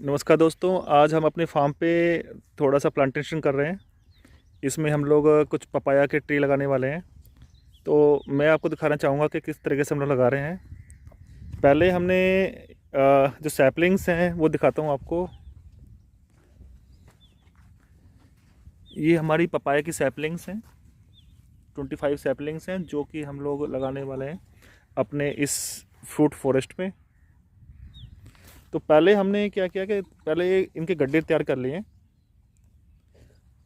नमस्कार दोस्तों, आज हम अपने फार्म पे थोड़ा सा प्लांटेशन कर रहे हैं। इसमें हम लोग कुछ पपाया के ट्री लगाने वाले हैं। तो मैं आपको दिखाना चाहूँगा कि किस तरीके से हम लोग लगा रहे हैं। पहले हमने जो सैपलिंग्स हैं वो दिखाता हूँ आपको। ये हमारी पपाया की सैपलिंग्स हैं, 25 सैपलिंग्स हैं जो कि हम लोग लगाने वाले हैं अपने इस फ्रूट फॉरेस्ट में। तो पहले हमने क्या किया कि पहले इनके गड्ढे तैयार कर लिए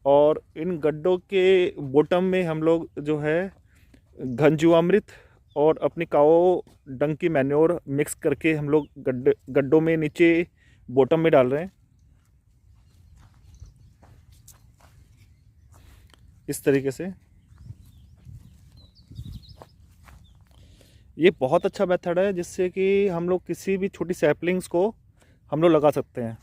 और इन गड्ढों के बॉटम में हम लोग जो है घन जीवामृत और अपनी काओ डंग की मैन्योर मिक्स करके हम लोग गड्ढों में नीचे बॉटम में डाल रहे हैं इस तरीके से। ये बहुत अच्छा मेथड है जिससे कि हम लोग किसी भी छोटी सैपलिंग्स को हम लोग लगा सकते हैं।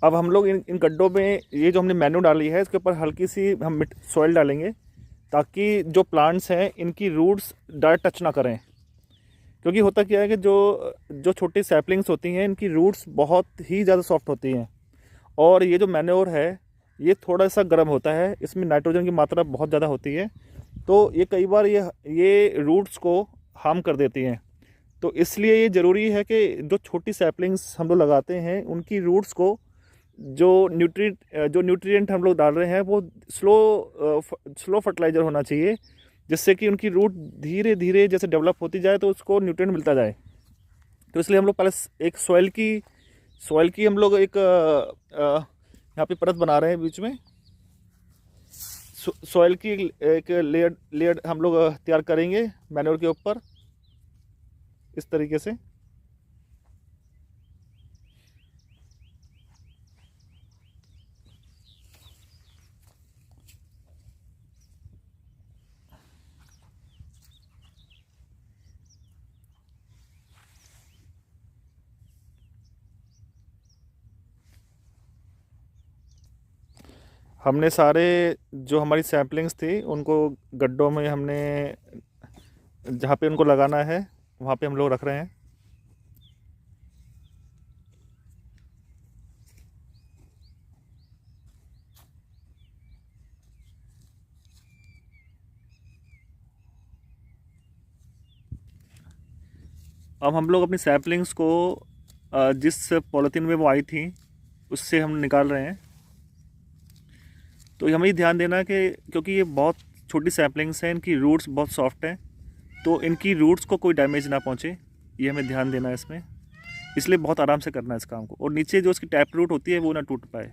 अब हम लोग इन गड्ढों में ये जो हमने मैन्यू डाली है इसके ऊपर हल्की सी हम सॉइल डालेंगे ताकि जो प्लांट्स हैं इनकी रूट्स डायरेक्ट टच ना करें। क्योंकि होता क्या है कि जो जो छोटी सैपलिंग्स होती हैं इनकी रूट्स बहुत ही ज़्यादा सॉफ्ट होती हैं और ये जो मैन्योर है ये थोड़ा सा गर्म होता है, इसमें नाइट्रोजन की मात्रा बहुत ज़्यादा होती है। तो ये कई बार ये रूट्स को हार्म कर देती हैं। तो इसलिए ये ज़रूरी है कि जो छोटी सैपलिंग्स हम लोग लगाते हैं उनकी रूट्स को जो न्यूट्रिएंट हम लोग डाल रहे हैं वो स्लो फर्टिलाइज़र होना चाहिए, जिससे कि उनकी रूट धीरे धीरे जैसे डेवलप होती जाए तो उसको न्यूट्रिएंट मिलता जाए। तो इसलिए हम लोग पहले एक सॉइल की हम लोग एक यहाँ पे परत बना रहे हैं बीच में। सॉइल की एक लेयर हम लोग तैयार करेंगे मैन्योर के ऊपर इस तरीके से। हमने सारे जो हमारी सैम्पलिंग्स थी उनको गड्ढों में हमने जहाँ पे उनको लगाना है वहाँ पे हम लोग रख रहे हैं। अब हम लोग अपनी सैम्पलिंग्स को जिस पॉलीथीन में वो आई थी उससे हम निकाल रहे हैं। तो हमें ध्यान देना कि क्योंकि ये बहुत छोटी सैम्पलिंग्स हैं, इनकी रूट्स बहुत सॉफ्ट हैं, तो इनकी रूट्स को कोई डैमेज ना पहुंचे, ये हमें ध्यान देना है इसमें। इसलिए बहुत आराम से करना है इस काम को, और नीचे जो इसकी टैप रूट होती है वो ना टूट पाए।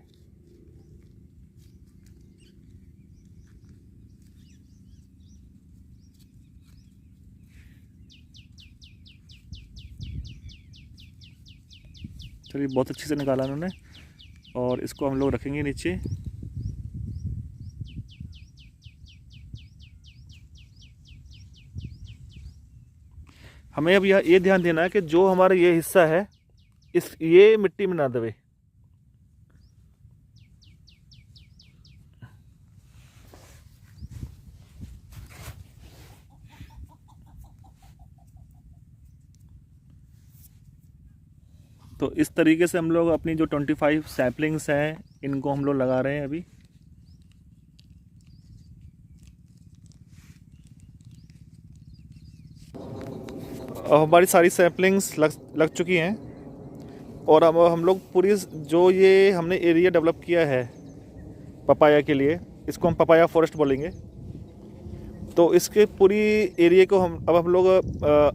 चलिए, बहुत अच्छे से निकाला उन्होंने, और इसको हम लोग रखेंगे नीचे। हमें अब ये ध्यान देना है कि जो हमारा ये हिस्सा है ये मिट्टी में ना दबे। तो इस तरीके से हम लोग अपनी जो 25 सैपलिंग्स हैं इनको हम लोग लगा रहे हैं अभी। अब हमारी सारी सैपलिंग्स लग चुकी हैं, और अब हम लोग पूरी जो ये हमने एरिया डेवलप किया है पपाया के लिए, इसको हम पपाया फॉरेस्ट बोलेंगे। तो इसके पूरी एरिया को हम लोग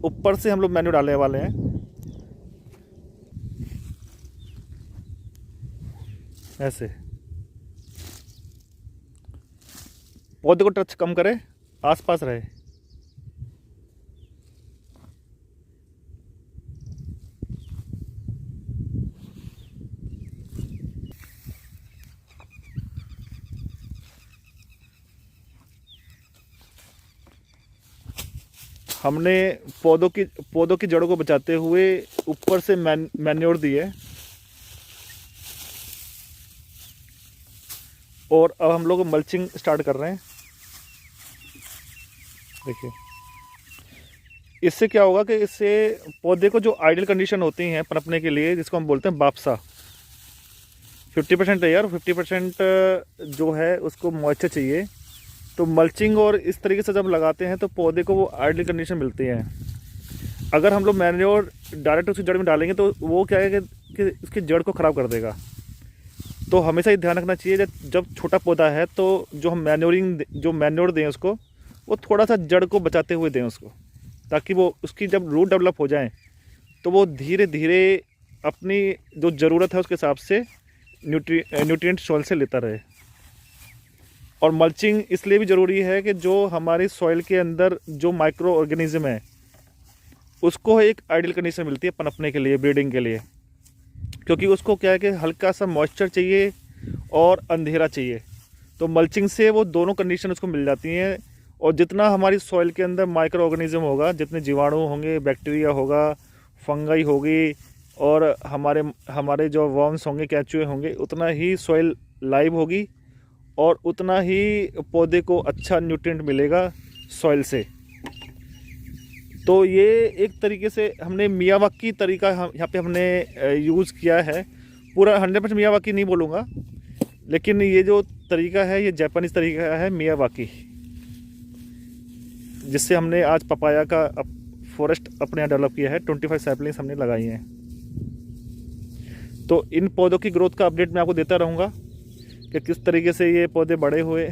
ऊपर से हम लोग मेन्यू डालने वाले हैं ऐसे। पौधे को टच कम करें, आसपास रहे। हमने पौधों की जड़ों को बचाते हुए ऊपर से मैन्योर दी है। और अब हम लोग मल्चिंग स्टार्ट कर रहे हैं। देखिए इससे क्या होगा कि इससे पौधे को जो आइडियल कंडीशन होती हैं पनपने के लिए, जिसको हम बोलते हैं बापसा, 50% एयर 50% जो है उसको मॉइस्चर चाहिए। तो मल्चिंग और इस तरीके से जब लगाते हैं तो पौधे को वो आइडियल कंडीशन मिलती है। अगर हम लोग मैन्योर डायरेक्ट उसकी जड़ में डालेंगे तो वो क्या है कि उसकी जड़ को ख़राब कर देगा। तो हमेशा ये ध्यान रखना चाहिए जब छोटा पौधा है तो जो हम मैन्योर दें उसको, वो थोड़ा सा जड़ को बचाते हुए दें उसको, ताकि वो उसकी जब रूट डेवलप हो जाए तो वो धीरे धीरे अपनी जो ज़रूरत है उसके हिसाब से न्यूट्रिएंट सॉइल से लेता रहे। और मल्चिंग इसलिए भी ज़रूरी है कि जो हमारी सॉइल के अंदर जो माइक्रो ऑर्गेनिज्म है उसको एक आइडियल कंडीशन मिलती है पनपने के लिए, ब्रीडिंग के लिए। क्योंकि उसको क्या है कि हल्का सा मॉइस्चर चाहिए और अंधेरा चाहिए। तो मल्चिंग से वो दोनों कंडीशन उसको मिल जाती हैं। और जितना हमारी सॉइल के अंदर माइक्रो ऑर्गेनिज्म होगा, जितने जीवाणु होंगे, बैक्टीरिया होगा, फंगाई होगी और हमारे जो वर्म्स होंगे, केंचुए होंगे, उतना ही सॉइल लाइव होगी और उतना ही पौधे को अच्छा न्यूट्रिएंट मिलेगा सॉइल से। तो ये एक तरीके से हमने मियावाकी तरीका यहाँ पे हमने यूज़ किया है। पूरा 100% मियावाकी नहीं बोलूँगा, लेकिन ये जो तरीका है ये जापानीज़ तरीका है मियावाकी, जिससे हमने आज पपाया का फॉरेस्ट अपने यहाँ डेवलप किया है। 25 सैपलिंग्स हमने लगाई हैं। तो इन पौधों की ग्रोथ का अपडेट मैं आपको देता रहूँगा कि किस तरीके से ये पौधे बड़े हुए